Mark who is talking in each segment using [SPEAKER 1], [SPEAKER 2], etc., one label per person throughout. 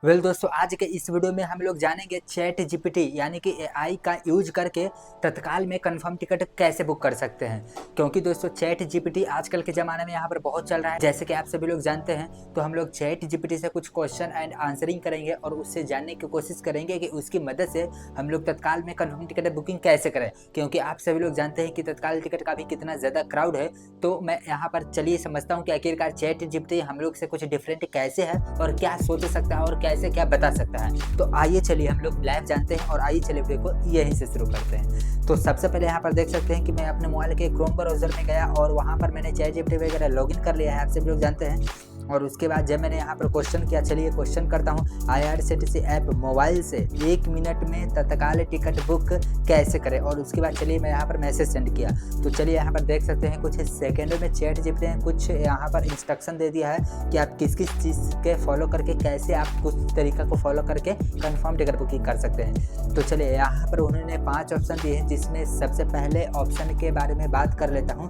[SPEAKER 1] दोस्तों, आज के इस वीडियो में हम लोग जानेंगे चैट जीपीटी यानी कि एआई का यूज करके तत्काल में कंफर्म टिकट कैसे बुक कर सकते हैं। क्योंकि दोस्तों चैट जीपीटी आजकल के ज़माने में यहाँ पर बहुत चल रहा है। जैसे कि आप सभी लोग जानते हैं, तो हम लोग चैट जीपीटी से कुछ क्वेश्चन एंड आंसरिंग करेंगे और उससे जानने की कोशिश करेंगे कि उसकी मदद से हम लोग तत्काल में कंफर्म टिकट बुकिंग कैसे करें। क्योंकि आप सभी लोग जानते हैं कि तत्काल टिकट का भी कितना ज़्यादा क्राउड है। तो मैं यहाँ पर चलिए समझता हूँ कि आखिरकार चैट जीपीटी हम लोग से कुछ डिफरेंट कैसे है और क्या सोच सकता है और कैसे क्या बता सकता है। तो आइए चलिए हम लोग लाइव जानते हैं और आइए चलिए वीडियो को यहीं से शुरू करते हैं। तो सबसे पहले यहाँ पर देख सकते हैं कि मैं अपने मोबाइल के क्रोम ब्राउजर में गया और वहाँ पर मैंने चैट जीपीटी वगैरह लॉगिन कर लिया है, आप सभी लोग जानते हैं। और उसके बाद जब मैंने यहाँ पर क्वेश्चन किया, चलिए क्वेश्चन करता हूँ, आईआरसीटीसी ऐप मोबाइल से 1 मिनट में तत्काल टिकट बुक कैसे करें। और उसके बाद चलिए मैं यहाँ पर मैसेज सेंड किया। तो चलिए यहाँ पर देख सकते हैं कुछ सेकंडों में चैट जीपीटी ने कुछ यहाँ पर इंस्ट्रक्शन दे दिया है कि आप किस किस चीज़ के फॉलो करके कैसे आप कुछ तरीका को फॉलो करके कंफर्म टिकट बुकिंग कर सकते हैं। तो चलिए यहाँ पर उन्होंने 5 ऑप्शन दिए हैं, जिसमें सबसे पहले ऑप्शन के बारे में बात कर लेता हूँ।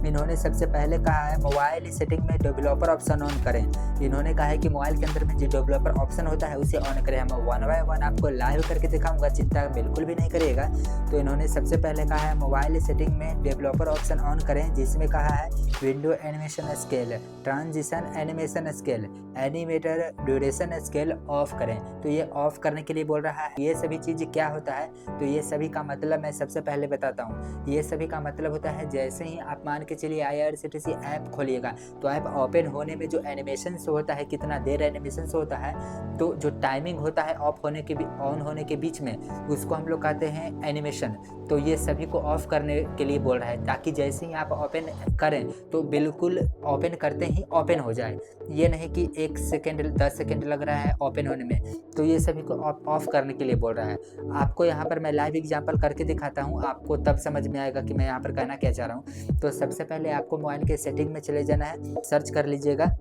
[SPEAKER 1] इन्होंने सबसे पहले कहा है मोबाइल सेटिंग में डेवलपर ऑप्शन ऑन करें। इन्होंने कहा है कि मोबाइल के अंदर में जो डेवलपर ऑप्शन होता है उसे ऑन करें। हम 1 बाय 1 आपको लाइव करके दिखाऊंगा, चिंता बिल्कुल भी नहीं करिएगा। तो इन्होंने सबसे पहले कहा है मोबाइल सेटिंग में डेवलपर ऑप्शन ऑन करें, जिसमें कहा है window animation scale, transition animation scale, animator duration scale of करें। तो ये ऑफ करने के लिए बोल रहा है। ये सभी चीज़ क्या होता है, तो ये सभी का मतलब मैं सबसे पहले बताता हूँ। ये सभी का मतलब होता है, जैसे ही आप मान के चलिए आईआरसीटीसी ऐप खोलिएगा तो ऐप ओपन होने में जो एनिमेशन होता है, कितना देर एनिमेशन होता है, तो जो टाइमिंग होता है ऑफ होने के ऑन होने के बीच में, उसको हम लोग कहते हैं एनिमेशन। तो ये सभी को ऑफ करने के लिए बोल रहा है, ताकि जैसे ही आप ओपन करें तो बिल्कुल ओपन करते ही ओपन हो जाए। ये नहीं कि 1 सेकेंड 10 सेकेंड लग रहा है ओपन होने में। तो ये सभी को ऑफ करने के लिए बोल रहा है। आपको यहाँ पर मैं लाइव एग्जांपल करके दिखाता हूँ, आपको तब समझ में आएगा कि मैं यहाँ पर कहना क्या चाह रहा हूँ। तो सबसे पहले आपको मोबाइल के सेटिंग में चले जाना है, सर्च कर लीजिएगा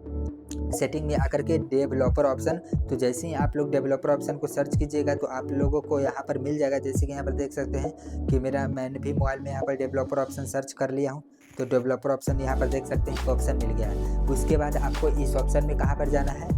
[SPEAKER 1] सेटिंग में आकर के डेवलपर ऑप्शन। तो जैसे ही आप लोग डेवलपर ऑप्शन को सर्च कीजिएगा तो आप लोगों को यहाँ पर मिल जाएगा। जैसे कि यहाँ पर देख सकते हैं कि मैंने भी मोबाइल में यहाँ पर डेवलपर ऑप्शन सर्च कर लिया हूँ। तो डेवलपर ऑप्शन यहाँ पर देख सकते हैं ऑप्शन मिल गया है। उसके बाद आपको इस ऑप्शन में कहाँ पर जाना है,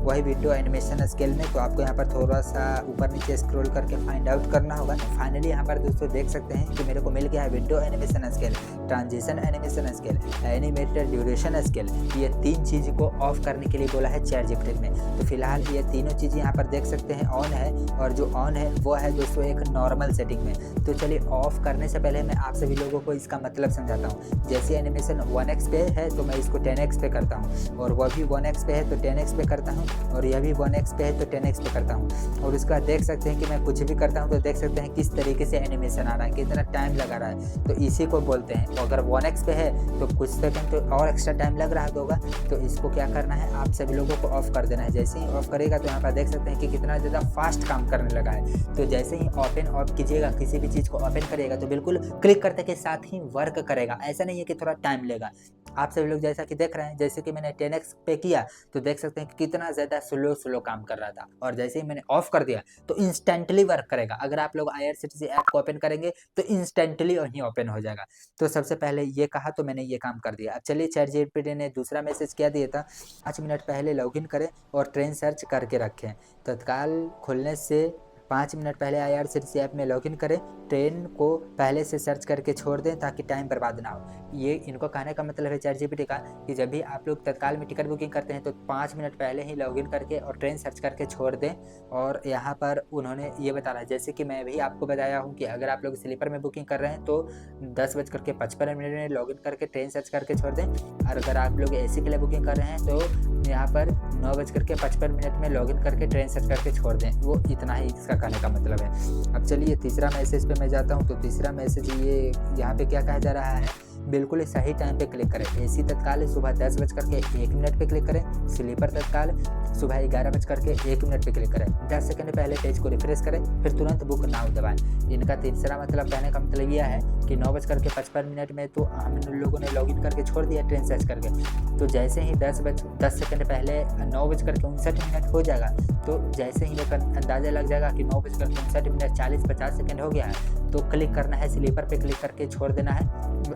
[SPEAKER 1] वही विंडो एनिमेशन स्केल में। तो आपको यहाँ पर थोड़ा सा ऊपर नीचे स्क्रॉल करके फाइंड आउट करना होगा। फाइनली यहाँ पर दोस्तों देख सकते हैं कि मेरे को मिल गया है window animation scale, transition animation scale, animated duration scale. ये 3 चीज़ को ऑफ करने के लिए बोला है चैट जीपीटी में। तो फिलहाल ये तीनों चीज़ें यहाँ पर देख सकते हैं ऑन है, और जो ऑन है वो है दोस्तों एक नॉर्मल सेटिंग में। तो चलिए ऑफ करने से पहले मैं आप सभी लोगों को इसका मतलब समझाता हूँ। जैसे एनिमेशन 1x पे है तो मैं इसको 10x पे करता हूँ, और वह भी 1x पे है तो 10x पे करता हूँ, और यह भी 1x पे है तो 10x पे करता हूँ। और उसके बाद देख सकते हैं कि मैं कुछ भी करता हूँ तो देख सकते हैं किस तरीके से एनिमेशन आ रहा है, कितना टाइम लगा रहा है। तो इसी को बोलते हैं। अगर 1x पे है तो कुछ सेकंड तो और एक्स्ट्रा टाइम लग रहा होगा। तो इसको क्या करना है, आप सभी लोगों को ऑफ कर देना है। जैसे ही ऑफ करेगा तो यहाँ पर देख सकते हैं कि कितना ज़्यादा फास्ट काम करने लगा है। तो जैसे ही ओपन ऑफ कीजिएगा, किसी भी चीज़ को ओपन करिएगा तो बिल्कुल क्लिक करते के साथ ही वर्क करेगा। ऐसा नहीं है कि थोड़ा टाइम लेगा। आप सभी लोग जैसा कि देख रहे हैं, जैसे कि मैंने 10x पे किया तो देख सकते हैं कि कितना ज़्यादा स्लो काम कर रहा था, और जैसे ही मैंने ऑफ कर दिया तो इंस्टेंटली वर्क करेगा। अगर आप लोग आईआरसीटीसी ऐप को ओपन करेंगे तो इंस्टेंटली वहीं ओपन हो जाएगा। तो सबसे पहले ये कहा तो मैंने ये काम कर दिया। अब चलिए चैट जीपीटी ने दूसरा मैसेज क्या दिया था, 5 मिनट पहले लॉगिन करें और ट्रेन सर्च करके रखें। तत्काल खुलने से 5 मिनट पहले आईआरसीटीसी ऐप में लॉगिन करें, ट्रेन को पहले से सर्च करके छोड़ दें ताकि टाइम बर्बाद ना हो। ये इनको कहने का मतलब है चैट जीपीटी का कि जब भी आप लोग तत्काल में टिकट बुकिंग करते हैं तो 5 मिनट पहले ही लॉगिन करके और ट्रेन सर्च करके छोड़ दें। और यहाँ पर उन्होंने ये बता रहा है, जैसे कि मैं भी आपको बताया हूँ कि अगर आप लोग स्लीपर में बुकिंग कर रहे हैं तो 10:55 में लॉगिन करके ट्रेन सर्च करके छोड़ दें। और अगर आप लोग एसी के लिए बुकिंग कर रहे हैं तो यहाँ पर 9:55 में लॉगिन करके ट्रेन सर्च करके छोड़ दें। वो इतना ही इसका कहने का मतलब है। अब चलिए तीसरा मैसेज पे मैं जाता हूँ। तो तीसरा मैसेज ये यहाँ पे क्या कहा जा रहा है, बिल्कुल सही टाइम पे क्लिक करें। एसी तत्काल सुबह 10:01 पे क्लिक करें, स्लीपर तत्काल सुबह 11:01 पे क्लिक करें। 10 सेकंड पहले पेज को रिफ्रेश करें, फिर तुरंत बुक नाउ दबाएं। इनका तीसरा मतलब कहने का मतलब यह है कि 9:55 में तो हम लोगों ने लॉगिन करके छोड़ दिया ट्रेन सर्च करके। तो जैसे ही 10 सेकंड पहले 9:59 हो जाएगा, तो जैसे ही एक अंदाज़ा लग जाएगा कि 9:59 40-50 सेकंड हो गया है, तो क्लिक करना है, स्लीपर पे क्लिक करके छोड़ देना है।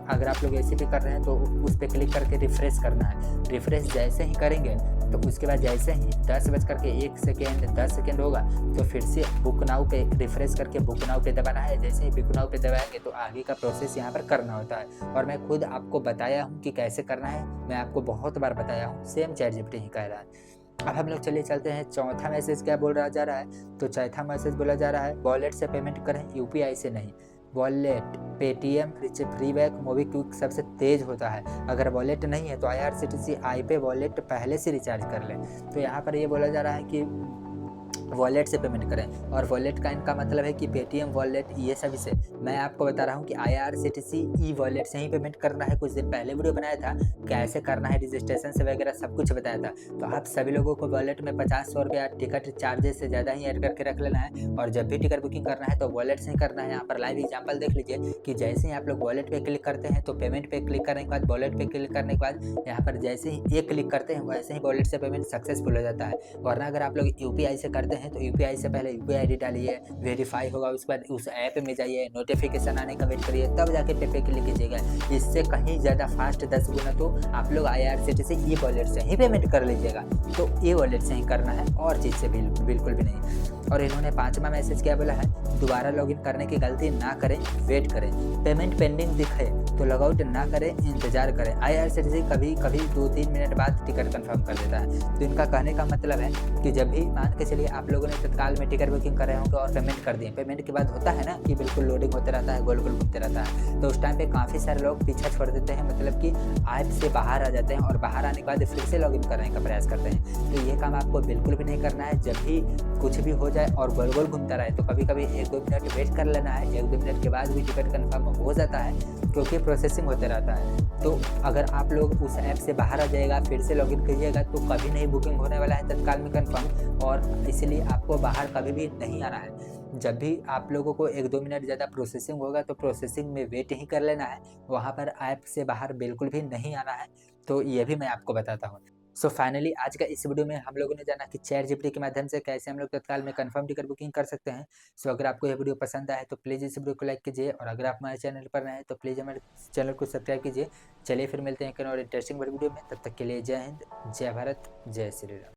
[SPEAKER 1] अगर आप लोग ऐसे भी कर रहे हैं तो उस पर क्लिक करके रिफ्रेश करना है। रिफ्रेश जैसे ही करेंगे तो उसके बाद जैसे ही 10:01 10 सेकेंड होगा तो फिर से बुक नाउ पे रिफ्रेश करके बुक नाउ पे दबाना है। जैसे ही बुक नाउ पे दबाएंगे तो आगे का प्रोसेस यहाँ पर करना होता है, और मैं खुद आपको बताया हूँ कि कैसे करना है, मैं आपको बहुत बार बताया हूँ, सेम ChatGPT ही कह रहा है। अब हम लोग चलिए चलते हैं, चौथा मैसेज क्या बोल रहा जा रहा है। तो चौथा मैसेज बोला जा रहा है वॉलेट से पेमेंट करें, यूपीआई से नहीं। Wallet Paytm, free back, MobiKwik सबसे तेज होता है। अगर वॉलेट नहीं है तो IRCTC आई पे वॉलेट पहले से रिचार्ज कर लें। तो यहाँ पर ये बोला जा रहा है कि वॉलेट से पेमेंट करें, और वॉलेट का इनका मतलब है कि पेटीएम वॉलेट, ये सभी से। मैं आपको बता रहा हूँ कि IRCTC ई वॉलेट से ही पेमेंट करना है। कुछ दिन पहले वीडियो बनाया था कैसे करना है, रजिस्ट्रेशन से वगैरह सब कुछ बताया था। तो आप सभी लोगों को वॉलेट में 50-100 रुपया टिकट चार्जेस से ज़्यादा ही ऐड करके रख लेना है, और जब भी टिकट बुकिंग करना है तो वॉलेट से ही करना है। यहाँ पर लाइव एग्जाम्पल देख लीजिए कि जैसे ही आप लोग वॉलेट पे क्लिक करते हैं तो पेमेंट पे क्लिक करने के बाद, वॉलेट पे क्लिक करने के बाद यहाँ पर जैसे ही एक क्लिक करते हैं वैसे ही वॉलेट से पेमेंट सक्सेसफुल हो जाता है। वरना अगर आप लोग यूपीआई से करते हैं तो यूपीआई से पहले यूपीआई आईडी डालिए, वेरीफाई होगा, उसके बाद उस ऐप में जाइए, नोटिफिकेशन आने का वेट करिए, तब जाके पे पे क्लिक कीजिएगा। इससे कहीं ज़्यादा फास्ट 10 गुना तो आप लोग IRCTC ई वॉलेट से ही पेमेंट कर लीजिएगा। तो ई वॉलेट से ही करना है, और चीज़ से बिल्कुल भी नहीं। और इन्होंने 5वां मैसेज क्या बोला है, दोबारा लॉगिन करने की गलती ना करें, वेट करें। पेमेंट पेंडिंग दिखे तो लॉगआउट ना करें, इंतजार करें। IRCTC कभी कभी 2-3 मिनट बाद टिकट कंफर्म कर देता है। तो इनका कहने का मतलब है कि जब भी मान के चलिए आप लोगों ने तत्काल में टिकट बुकिंग कर रहे होंगे और पेमेंट कर दिए, पेमेंट के बाद होता है ना कि बिल्कुल लोडिंग होते रहता है, गोल गोल घूमते रहता है, तो उस टाइम पे काफ़ी सारे लोग पीछा छोड़ देते हैं, मतलब कि ऐप से बाहर आ जाते हैं, और बाहर आने के बाद फिर से लॉगिन करने का प्रयास करते हैं। तो ये काम आपको बिल्कुल भी नहीं करना है। जब भी कुछ भी हो जाए और गोल गोल घूमता रहे तो कभी कभी 1-2 मिनट वेट कर लेना है। 1-2 मिनट के बाद भी टिकट कंफर्म हो जाता है, क्योंकि प्रोसेसिंग होते रहता है। तो अगर आप लोग उस ऐप से बाहर आ जाएगा, फिर से लॉगिन कीजिएगा, तो कभी नहीं बुकिंग होने वाला है तत्काल में कंफर्म, और इसलिए आपको बाहर कभी भी नहीं आना है। जब भी आप लोगों को 1-2 मिनट ज़्यादा प्रोसेसिंग होगा तो प्रोसेसिंग में वेट ही कर लेना है, वहाँ पर ऐप से बाहर बिल्कुल भी नहीं आना है। तो ये भी मैं आपको बताता हूँ। सो फाइनली आज का इस वीडियो में हम लोगों ने जाना कि ChatGPT के माध्यम से कैसे हम लोग तत्काल में कंफर्म टिकट बुकिंग कर सकते हैं। सो अगर आपको यह वीडियो पसंद आए तो प्लीज़ इस वीडियो को लाइक कीजिए, और अगर आप हमारे चैनल पर नए हैं तो प्लीज़ हमारे चैनल को सब्सक्राइब कीजिए। चलिए फिर मिलते हैं एक और इंटरेस्टिंग वीडियो में, तब तक के लिए जय हिंद, जय भारत, जय श्री राम।